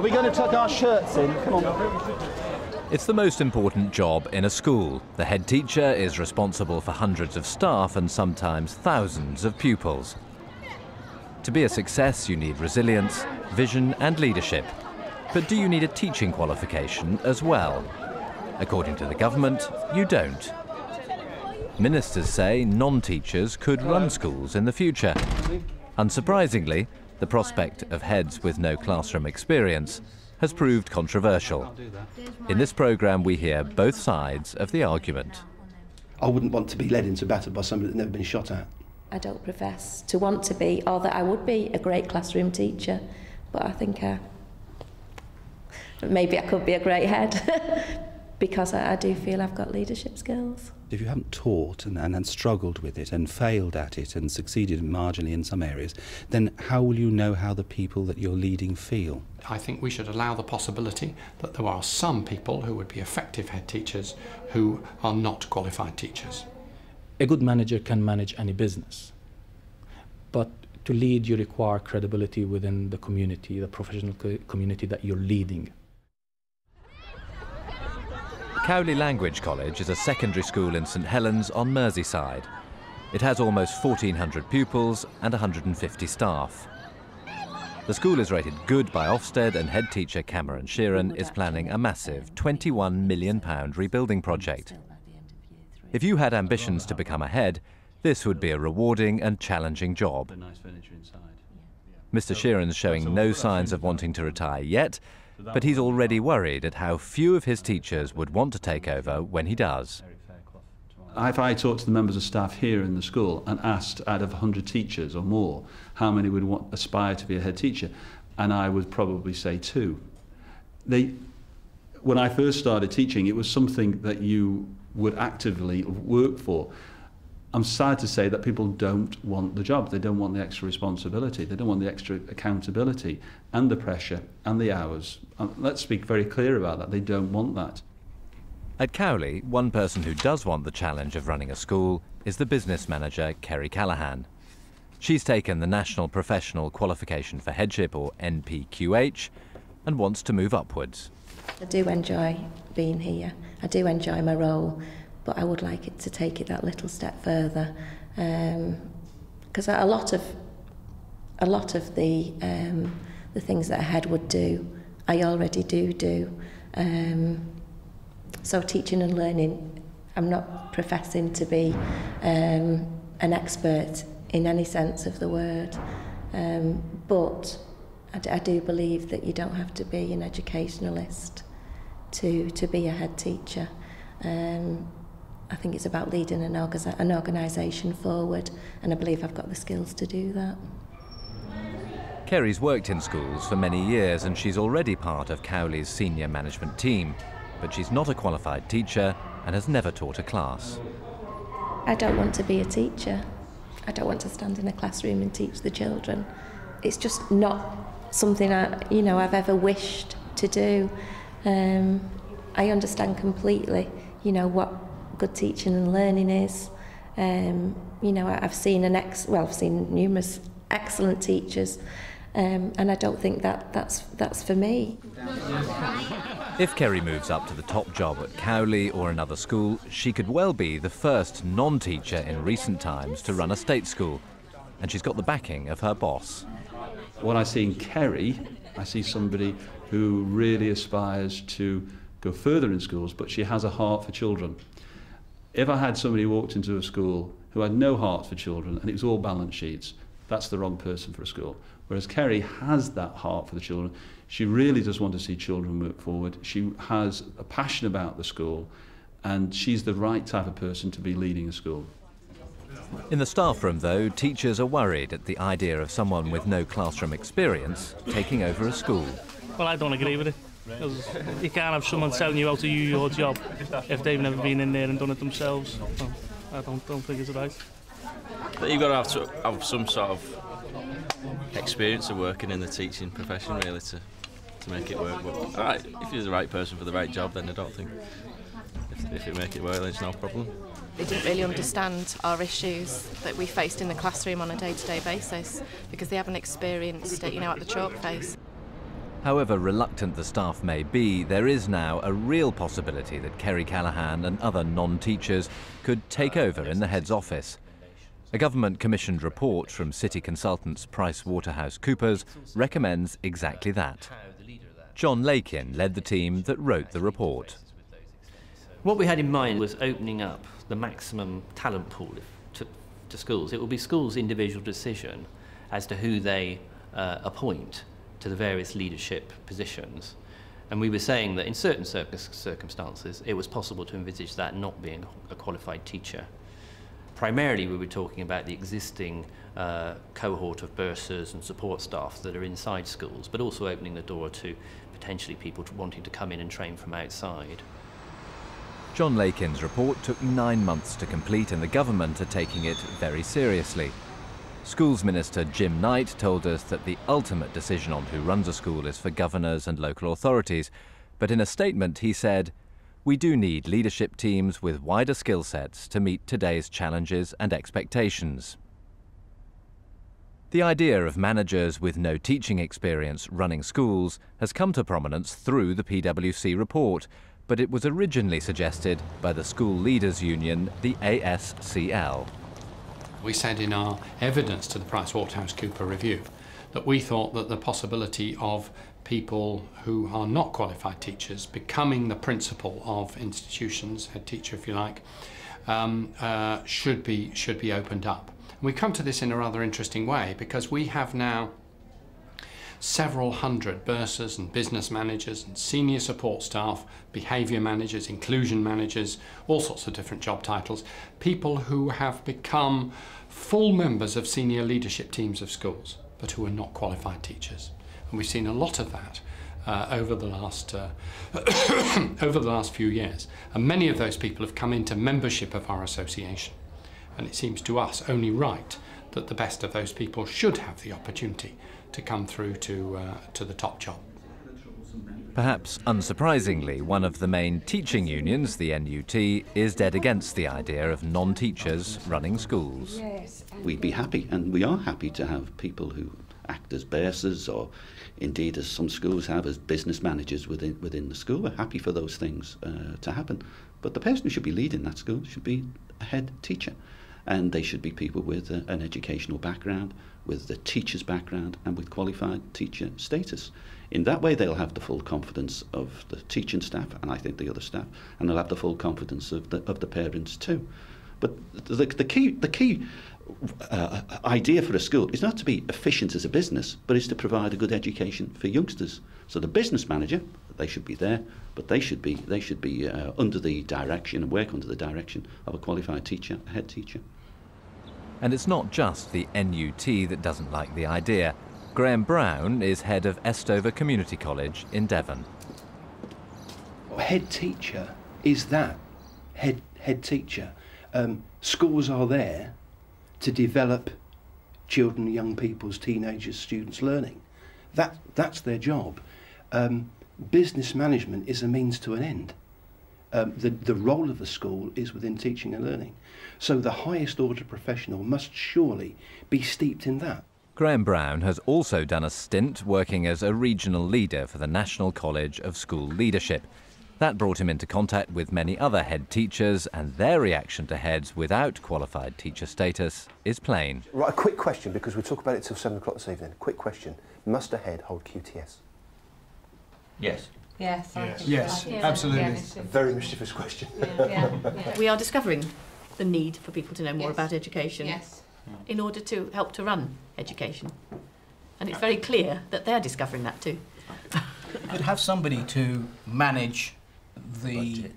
we going to tuck our shirts in? Come on. It's the most important job in a school. The head teacher is responsible for hundreds of staff and sometimes thousands of pupils. To be a success, you need resilience, vision and leadership. But do you need a teaching qualification as well? According to the government, you don't. Ministers say non-teachers could run schools in the future. Unsurprisingly, the prospect of heads with no classroom experience has proved controversial. In this programme, we hear both sides of the argument. I wouldn't want to be led into battle by somebody that's never been shot at. I don't profess to want to be, or that I would be, a great classroom teacher, but I think maybe I could be a great head because I do feel I've got leadership skills. If you haven't taught and struggled with it and failed at it and succeeded marginally in some areas, then how will you know how the people that you're leading feel? I think we should allow the possibility that there are some people who would be effective head teachers who are not qualified teachers. A good manager can manage any business, but to lead you require credibility within the community, the professional community that you're leading. Cowley Language College is a secondary school in St Helens on Merseyside. It has almost 1,400 pupils and 150 staff. The school is rated good by Ofsted, and head teacher Cameron Sheeran is planning a massive £21 million rebuilding project. If you had ambitions to become a head, this would be a rewarding and challenging job. Mr Sheeran's showing no signs of wanting to retire yet, but he's already worried at how few of his teachers would want to take over when he does. If I talked to the members of staff here in the school and asked out of 100 teachers or more how many would aspire to be a head teacher, and I would probably say 2. When I first started teaching, it was something that you would actively work for. I'm sad to say that people don't want the job. They don't want the extra responsibility. They don't want the extra accountability and the pressure and the hours. Let's speak very clear about that. They don't want that. At Cowley, one person who does want the challenge of running a school is the business manager, Kerry Callaghan. She's taken the National Professional Qualification for Headship, or NPQH, and wants to move upwards. I do enjoy being here. I do enjoy my role, but I would like it to take it that little step further, because a lot of the things that a head would do, I already do. So teaching and learning, I'm not professing to be an expert in any sense of the word, but I do believe that you don't have to be an educationalist to be a head teacher. I think it's about leading an organisation forward, and I believe I've got the skills to do that. Kerry's worked in schools for many years, and she's already part of Cowley's senior management team, but she's not a qualified teacher and has never taught a class. I don't want to be a teacher. I don't want to stand in a classroom and teach the children. It's just not something I've ever wished to do. I understand completely, what good teaching and learning is. I've seen I've seen numerous excellent teachers, and I don't think that's for me. If Kerry moves up to the top job at Cowley or another school, she could well be the first non-teacher in recent times to run a state school, and she's got the backing of her boss. What I see in Kerry, I see somebody who really aspires to go further in schools, but she has a heart for children. If I had somebody who walked into a school who had no heart for children and it was all balance sheets, that's the wrong person for a school. Whereas Kerry has that heart for the children. She really does want to see children work forward. She has a passion about the school, and she's the right type of person to be leading a school. In the staff room, though, teachers are worried at the idea of someone with no classroom experience taking over a school. Well, I don't agree with it. Because you can't have someone telling you how to do your job if they've never been in there and done it themselves. So I don't think it's right. But you've got to have some sort of experience of working in the teaching profession, really, to make it work. But, all right, if you're the right person for the right job, then I don't think if you make it work, then it's no problem. They didn't really understand our issues that we faced in the classroom on a day-to-day basis because they haven't experienced it, at the chalk face. However reluctant the staff may be, there is now a real possibility that Kerry Callaghan and other non-teachers could take over in the head's office. A government-commissioned report from city consultants PricewaterhouseCoopers recommends exactly that. John Lakin led the team that wrote the report. What we had in mind was opening up the maximum talent pool to schools. It will be schools' individual decision as to who they appoint to the various leadership positions. And we were saying that in certain circumstances it was possible to envisage that not being a qualified teacher. Primarily we were talking about the existing cohort of bursars and support staff that are inside schools, but also opening the door to potentially people wanting to come in and train from outside. John Lakin's report took 9 months to complete, and the government are taking it very seriously. Schools Minister Jim Knight told us that the ultimate decision on who runs a school is for governors and local authorities, but in a statement he said, "We do need leadership teams with wider skill sets to meet today's challenges and expectations." The idea of managers with no teaching experience running schools has come to prominence through the PwC report, but it was originally suggested by the School Leaders Union, the ASCL. We said in our evidence to the PricewaterhouseCoopers review that we thought that the possibility of people who are not qualified teachers becoming the principal of institutions, head teacher if you like, should be opened up. And we come to this in a rather interesting way because we have now several hundred bursars and business managers and senior support staff, behaviour managers, inclusion managers, all sorts of different job titles, people who have become full members of senior leadership teams of schools, but who are not qualified teachers. And we've seen a lot of that over the last over the last few years. And many of those people have come into membership of our association. And it seems to us only right that the best of those people should have the opportunity to come through to the top job. Perhaps unsurprisingly, one of the main teaching unions, the NUT, is dead against the idea of non-teachers running schools. We'd be happy, and we are happy, to have people who act as bursars, or indeed, as some schools have, as business managers within the school. We're happy for those things to happen. But the person who should be leading that school should be a head teacher. And they should be people with an educational background, with the teacher's background, and with qualified teacher status. In that way, they'll have the full confidence of the teaching staff, and I think the other staff, and they'll have the full confidence of the parents too. But the key idea for a school is not to be efficient as a business, but is to provide a good education for youngsters. So the business manager, they should be there, but they should be under the direction and work under the direction of a qualified teacher, a head teacher. And it's not just the NUT that doesn't like the idea. Graham Brown is head of Estover Community College in Devon. Head teacher is that, head teacher. Schools are there to develop children, young people's, teenagers, students' learning. That's their job. Business management is a means to an end. The role of the school is within teaching and learning. So the highest order professional must surely be steeped in that. Graham Brown has also done a stint working as a regional leader for the National College of School Leadership. That brought him into contact with many other head teachers, and their reaction to heads without qualified teacher status is plain. Right, a quick question, because we'll talk about it till 7 o'clock this evening. Quick question. Must a head hold QTS? Yes. Yes. Yes, absolutely. Yes. A very mischievous question. Yeah. We are discovering the need for people to know more about education in order to help to run education. And it's very clear that they're discovering that too. You'd have somebody to manage the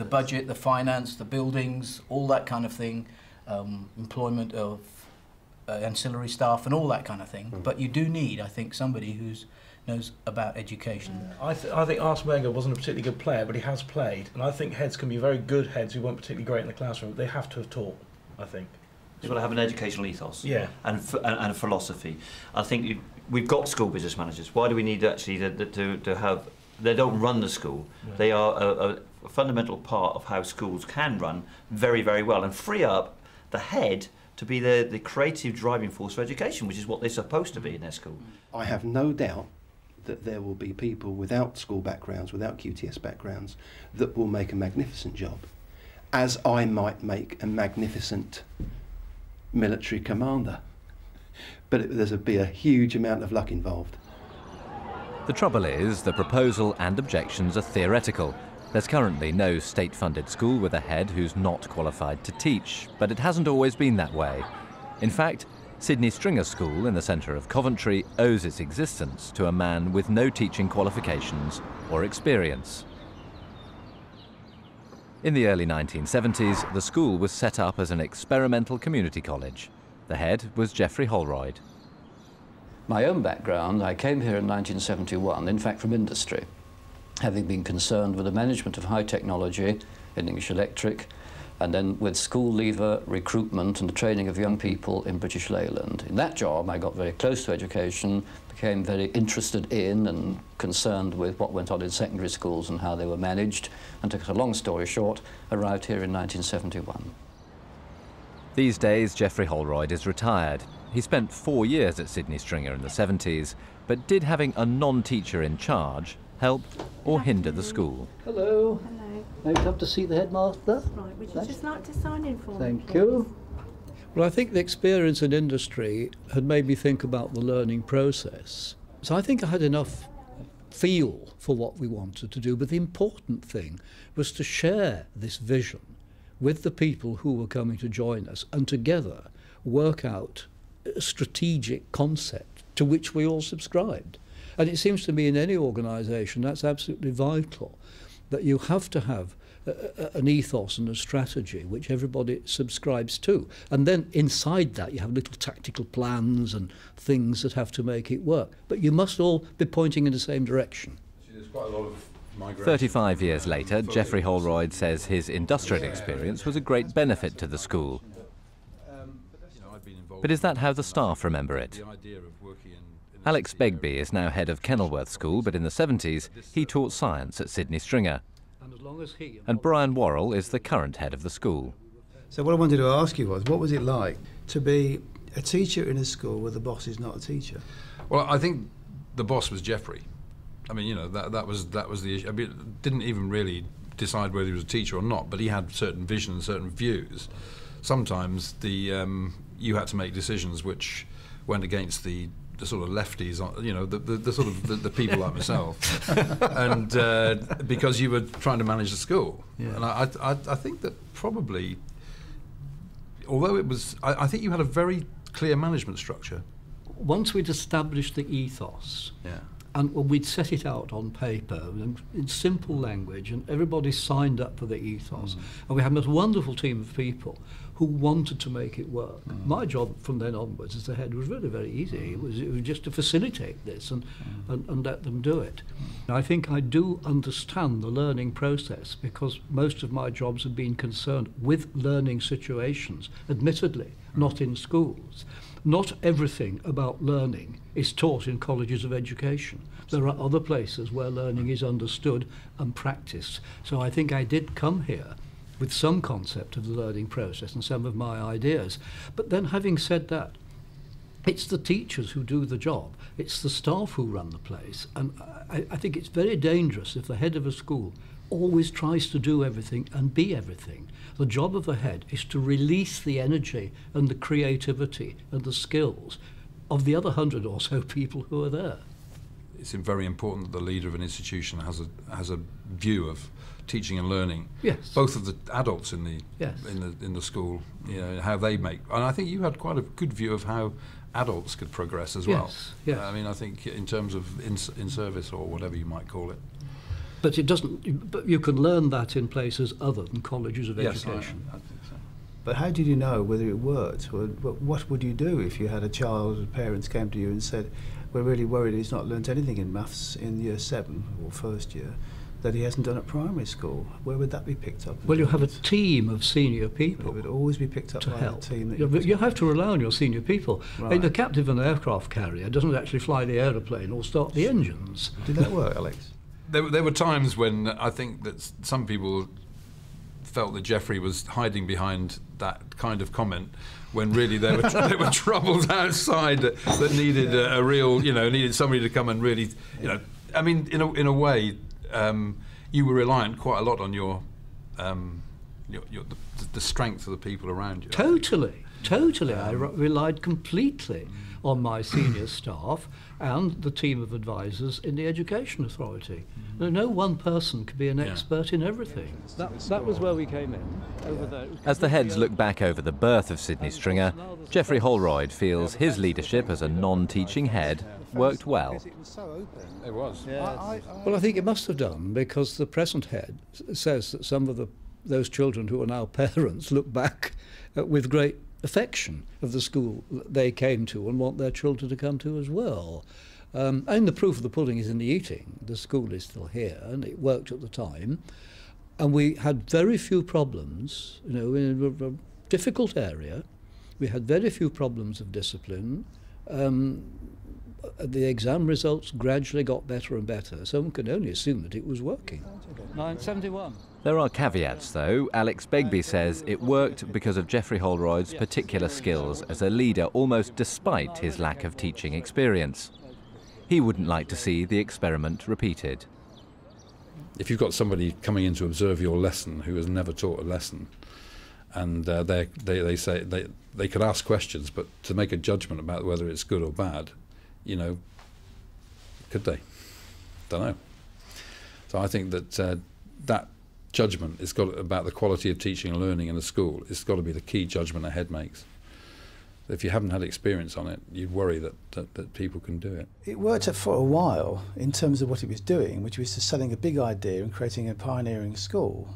budget, the finance, the buildings, all that kind of thing, employment of ancillary staff and all that kind of thing. But you do need, I think, somebody who knows about education. I think Arsene Wenger wasn't a particularly good player, but he has played, and I think heads can be very good heads who weren't particularly great in the classroom. They have to have taught, I think. You've got to have an educational ethos, and a philosophy. I think we've got school business managers. Why do we need actually to have? They don't run the school. Yeah. They are a fundamental part of how schools can run very, very well, and free up the head to be the creative driving force for education, which is what they're supposed to be in their school. I have no doubt that there will be people without school backgrounds, without QTS backgrounds, that will make a magnificent job, as I might make a magnificent military commander. But there'll be a huge amount of luck involved. The trouble is, the proposal and objections are theoretical. There's currently no state-funded school with a head who's not qualified to teach, but it hasn't always been that way. In fact, Sydney Stringer School in the centre of Coventry owes its existence to a man with no teaching qualifications or experience. In the early 1970s, the school was set up as an experimental community college. The head was Geoffrey Holroyd. My own background, I came here in 1971, in fact from industry, having been concerned with the management of high technology in English Electric, and then with school leaver recruitment and the training of young people in British Leyland. In that job, I got very close to education, became very interested in and concerned with what went on in secondary schools and how they were managed, and to cut a long story short, arrived here in 1971. These days, Geoffrey Holroyd is retired. He spent 4 years at Sydney Stringer in the 70s, but did having a non-teacher in charge help or hinder the school? Hello. Hello. Now you come to see the headmaster. Right, would you just like to sign in for me? Thank you. Well, I think the experience in industry had made me think about the learning process. So I think I had enough feel for what we wanted to do, but the important thing was to share this vision with the people who were coming to join us and together work out a strategic concept to which we all subscribed. And it seems to me in any organisation that's absolutely vital, that you have to have an ethos and a strategy which everybody subscribes to. And then inside that you have little tactical plans and things that have to make it work. But you must all be pointing in the same direction. There's quite a lot of 35 years later, Geoffrey Holroyd says his industrial experience was a great benefit to the school. But is that how the staff remember it? Alex Begbie is now head of Kenilworth School, but in the 70s he taught science at Sydney Stringer. And Brian Worrell is the current head of the school. So what I wanted to ask you was, what was it like to be a teacher in a school where the boss is not a teacher? Well, I think the boss was Geoffrey. I mean, you know, that was the issue. I mean, didn't even really decide whether he was a teacher or not, but he had certain vision and certain views. Sometimes you had to make decisions which went against the sort of lefties, you know, the sort of the people like myself, and because you were trying to manage the school. Yeah. And I think that probably, although it was, I think you had a very clear management structure. Once we'd established the ethos, yeah, and we'd set it out on paper in simple language, and everybody signed up for the ethos, and we had a wonderful team of people who wanted to make it work. My job from then onwards as the head was really very easy. It was just to facilitate this and let them do it. I think I do understand the learning process because most of my jobs have been concerned with learning situations, admittedly, not in schools. Not everything about learning is taught in colleges of education. There are other places where learning is understood and practiced. So I think I did come here with some concept of the learning process and some of my ideas. But then having said that, it's the teachers who do the job. It's the staff who run the place. And I think it's very dangerous if the head of a school always tries to do everything and be everything. The job of the head is to release the energy and the creativity and the skills of the other 100 or so people who are there. It's very important that the leader of an institution has a view of teaching and learning. Yes. Both of the adults in the yes. in the school, you know, how they make. And I think you had quite a good view of how adults could progress as well. Yes. I mean, I think in terms of in service or whatever you might call it. But it doesn't. But you can learn that in places other than colleges of yes, education. I think so. But how did you know whether it worked? Or what would you do if you had a child, parents came to you and said, "We're really worried he's not learnt anything in maths in year 7 or first year, that he hasn't done at primary school." Where would that be picked up? Well, you have a team of senior people. It would always be picked up to by help. a team. You have to rely on your senior people. Right. The captain of an aircraft carrier doesn't actually fly the aeroplane or start the engines. Did that work, Alex? There were times when I think that some people felt that Geoffrey was hiding behind that kind of comment when really there were troubles outside that needed a real, needed somebody to come and really, I mean, in a way, you were reliant quite a lot on the strength of the people around you. Totally. I relied completely on my senior staff and the team of advisors in the Education Authority. No one person could be an expert in everything. That was where we came in, over there. As the heads look back over the birth of Sydney Stringer, Geoffrey Holroyd feels his leadership as a non-teaching head worked well. It was. Well, I think it must have done, because the present head says that some of those children who are now parents look back with great affection of the school that they came to and want their children to come to as well. And the proof of the pudding is in the eating. The school is still here, and it worked at the time. And we had very few problems, in a difficult area. We had very few problems of discipline. The exam results gradually got better and better, so one can only assume that it was working. 971. There are caveats, though. Alex Begbie says it worked because of Geoffrey Holroyd's particular skills as a leader, almost despite his lack of teaching experience. He wouldn't like to see the experiment repeated. If you've got somebody coming in to observe your lesson who has never taught a lesson, and they say they could ask questions, but to make a judgment about whether it's good or bad, could they? Don't know. So I think that that judgment is got about the quality of teaching and learning in a school. It's got to be the key judgment a head makes. If you haven't had experience on it, you'd worry that people can do it. It worked for a while in terms of what it was doing, which was selling a big idea and creating a pioneering school.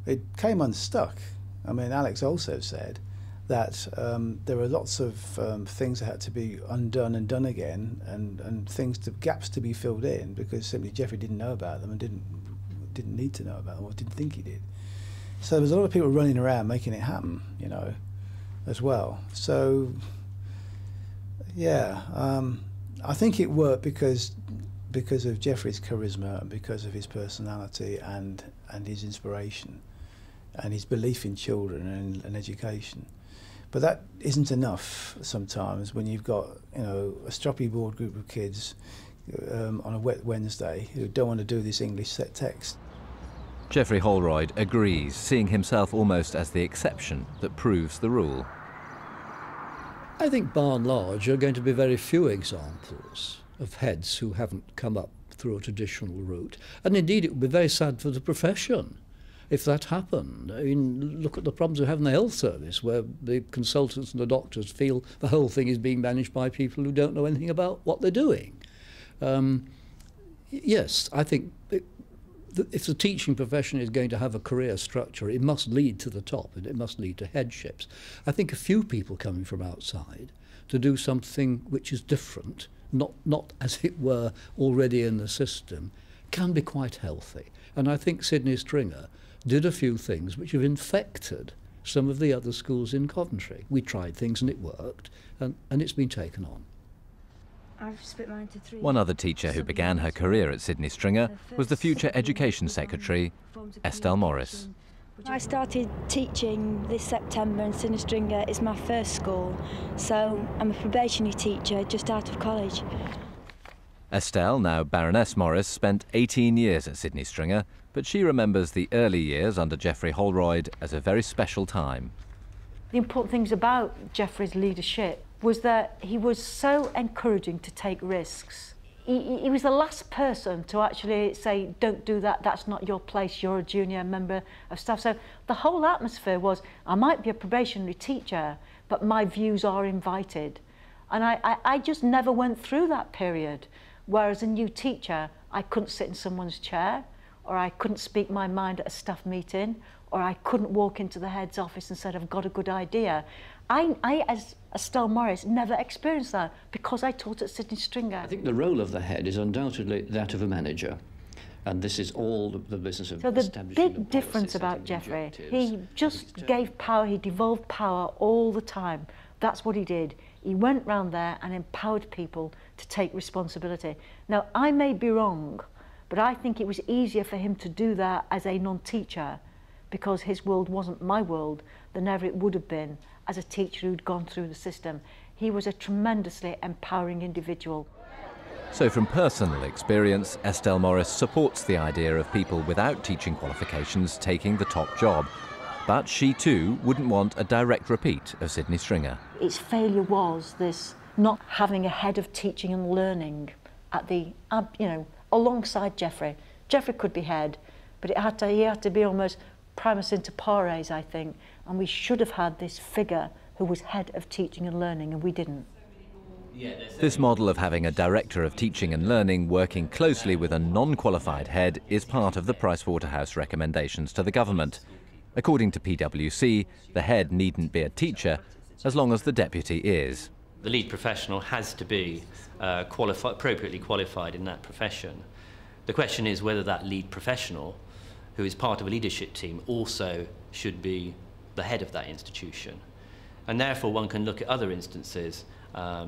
It came unstuck. I mean, Alex also said that there were lots of things that had to be undone and done again, and gaps to be filled in, because simply Geoffrey didn't know about them and didn't need to know about them, or didn't think he did. So there was a lot of people running around making it happen, as well. So yeah, I think it worked because of Geoffrey's charisma and because of his personality and his inspiration and his belief in children and education. But that isn't enough sometimes when you've got a stroppy bored group of kids on a wet Wednesday who don't want to do this English set text. Geoffrey Holroyd agrees, seeing himself almost as the exception that proves the rule. I think by and large are going to be very few examples of heads who haven't come up through a traditional route. And indeed it would be very sad for the profession if that happened. I mean, look at the problems we have in the health service, where the consultants and the doctors feel the whole thing is being managed by people who don't know anything about what they're doing. Yes, I think if the teaching profession is going to have a career structure, it must lead to the top and it must lead to headships. I think a few people coming from outside to do something which is different, not as it were already in the system, can be quite healthy. And I think Sydney Stringer did a few things which have infected some of the other schools in Coventry. We tried things and it worked, and it's been taken on. I've split mine to 3. One other teacher who began her career at Sydney Stringer was the future Education Secretary, Estelle Morris. I started teaching this September, and Sydney Stringer is my first school, so I'm a probationary teacher just out of college. Estelle, now Baroness Morris, spent 18 years at Sydney Stringer, but she remembers the early years under Geoffrey Holroyd as a very special time. The important things about Geoffrey's leadership was that he was so encouraging to take risks. He was the last person to actually say, don't do that, that's not your place, you're a junior member of staff. So the whole atmosphere was, I might be a probationary teacher, but my views are invited. And I just never went through that period. Whereas a new teacher, I couldn't sit in someone's chair, or I couldn't speak my mind at a staff meeting, or I couldn't walk into the head's office and say, I've got a good idea. I, as Estelle Morris, never experienced that because I taught at Sydney Stringer. I think the role of the head is undoubtedly that of a manager. And this is all the business of establishing. So the big difference about Geoffrey, he just gave power, he devolved power all the time. That's what he did. He went round there and empowered people to take responsibility. Now, I may be wrong, but I think it was easier for him to do that as a non-teacher because his world wasn't my world, than ever it would have been as a teacher who'd gone through the system. He was a tremendously empowering individual. So from personal experience, Estelle Morris supports the idea of people without teaching qualifications taking the top job. But she too wouldn't want a direct repeat of Sydney Stringer. Its failure was this not having a head of teaching and learning at the, alongside Geoffrey. Geoffrey could be head, but he had to be almost primus inter pares, I think, and we should have had this figure who was head of teaching and learning, and we didn't. This model of having a director of teaching and learning working closely with a non-qualified head is part of the Pricewaterhouse recommendations to the government. According to PwC, the head needn't be a teacher as long as the deputy is. The lead professional has to be appropriately qualified in that profession. The question is whether that lead professional, who is part of a leadership team, also should be the head of that institution. And therefore one can look at other instances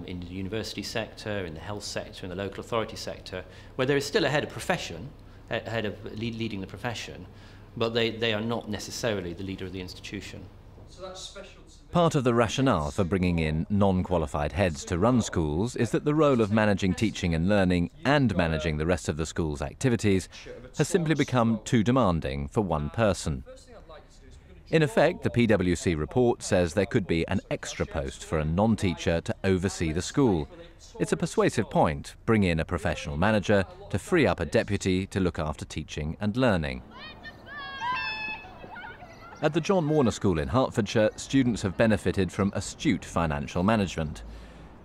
in the university sector, in the health sector, in the local authority sector, where there is still a head of profession, head of leading the profession, but they are not necessarily the leader of the institution. Part of the rationale for bringing in non-qualified heads to run schools is that the role of managing teaching and learning and managing the rest of the school's activities has simply become too demanding for one person. In effect, the PwC report says there could be an extra post for a non-teacher to oversee the school. It's a persuasive point. Bring in a professional manager to free up a deputy to look after teaching and learning. At the John Warner School in Hertfordshire, students have benefited from astute financial management.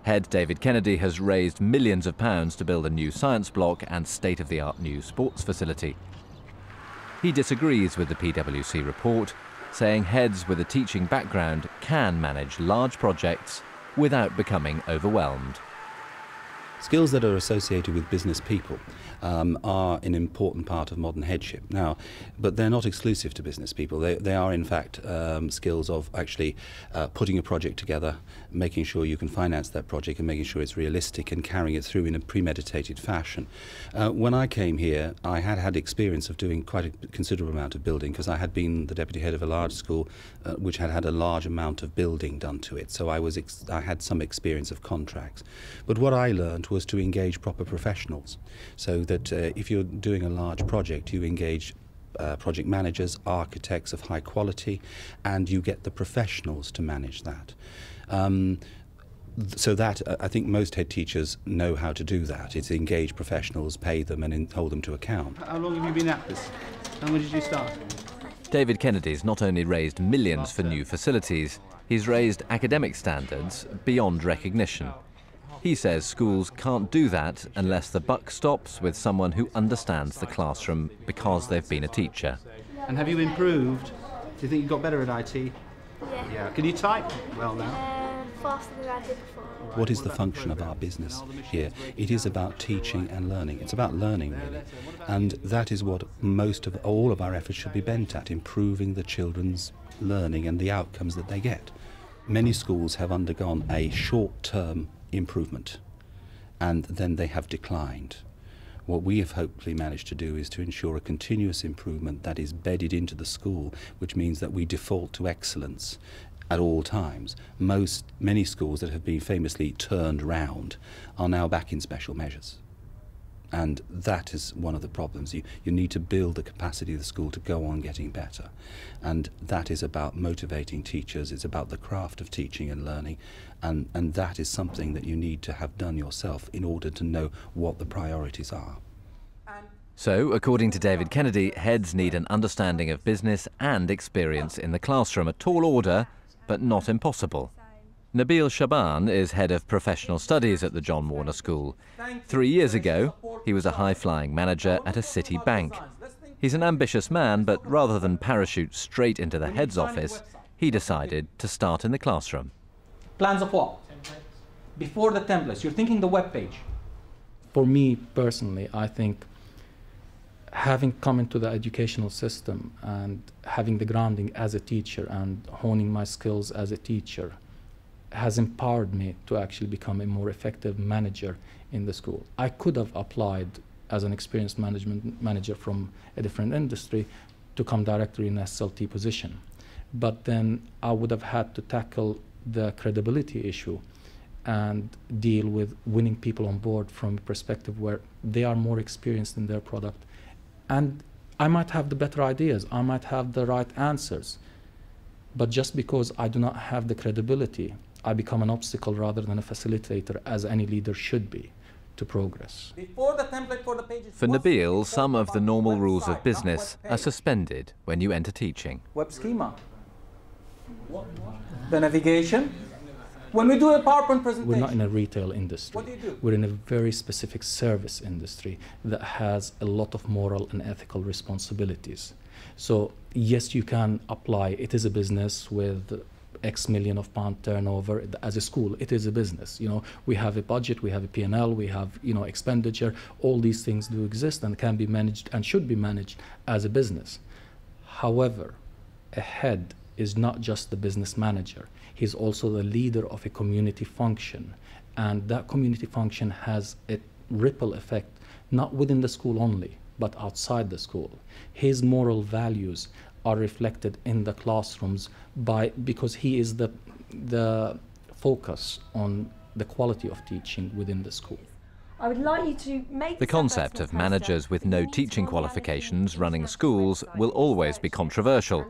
Head David Kennedy has raised millions of pounds to build a new science block and state-of-the-art new sports facility. He disagrees with the PwC report, saying heads with a teaching background can manage large projects without becoming overwhelmed. Skills that are associated with business people are an important part of modern headship now, but they're not exclusive to business people. They are in fact skills of actually putting a project together, making sure you can finance that project and making sure it's realistic and carrying it through in a premeditated fashion. When I came here, I had experience of doing quite a considerable amount of building because I had been the deputy head of a large school which had a large amount of building done to it, so I had some experience of contracts. But what I learned was to engage proper professionals, so that if you're doing a large project, you engage project managers, architects of high quality, and you get the professionals to manage that. So that I think most head teachers know how to do that. It's engage professionals, pay them, and hold them to account. How long have you been at this? How long did you start? David Kennedy's not only raised millions for new facilities, he's raised academic standards beyond recognition. He says schools can't do that unless the buck stops with someone who understands the classroom because they've been a teacher. And have you improved? Do you think you got better at IT? Yeah. Can you type well now? Faster than I did before. What is the function of our business here? It is about teaching and learning. It's about learning, really. And that is what all of our efforts should be bent at, improving the children's learning and the outcomes that they get. Many schools have undergone a short-term improvement, and then they have declined. What we have hopefully managed to do is to ensure a continuous improvement that is bedded into the school, which means that we default to excellence at all times. Many schools that have been famously turned round are now back in special measures. And that is one of the problems. You need to build the capacity of the school to go on getting better. And that is about motivating teachers, it's about the craft of teaching and learning, and that is something that you need to have done yourself in order to know what the priorities are. So, according to David Kennedy, heads need an understanding of business and experience in the classroom. A tall order, but not impossible. Nabil Shaban is head of professional studies at the John Warner School. 3 years ago, he was a high-flying manager at a city bank. He's an ambitious man, but rather than parachute straight into the head's office, he decided to start in the classroom. Plans of what? Before the templates, you're thinking the web page. For me personally, I think having come into the educational system and having the grounding as a teacher and honing my skills as a teacher has empowered me to actually become a more effective manager in the school. I could have applied as an experienced management manager from a different industry, to come directly in SLT position. But then I would have had to tackle the credibility issue and deal with winning people on board from a perspective where they are more experienced in their product. And I might have the better ideas, I might have the right answers, but just because I do not have the credibility, I become an obstacle rather than a facilitator, as any leader should be, to progress. For Nabil, some of the normal rules of business are suspended when you enter teaching. Web schema, the navigation. When we do a PowerPoint presentation, we're not in a retail industry. What do you do? We're in a very specific service industry that has a lot of moral and ethical responsibilities. So yes, you can apply. It is a business with X million of pound turnover. As a school, it is a business. You know, we have a budget, we have a P&L, we have, you know, expenditure. All these things do exist and can be managed and should be managed as a business. However, a head is not just the business manager. He's also the leader of a community function. And that community function has a ripple effect, not within the school only, but outside the school. His moral values are reflected in the classrooms because he is the focus on the quality of teaching within the school. I would like you to make the concept of managers with no teaching qualifications running schools will always be controversial.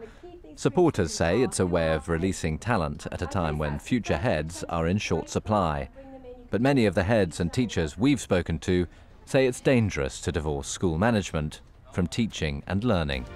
Supporters say it's a way of releasing talent at a time when future heads are in short supply. But many of the heads and teachers we've spoken to say it's dangerous to divorce school management from teaching and learning.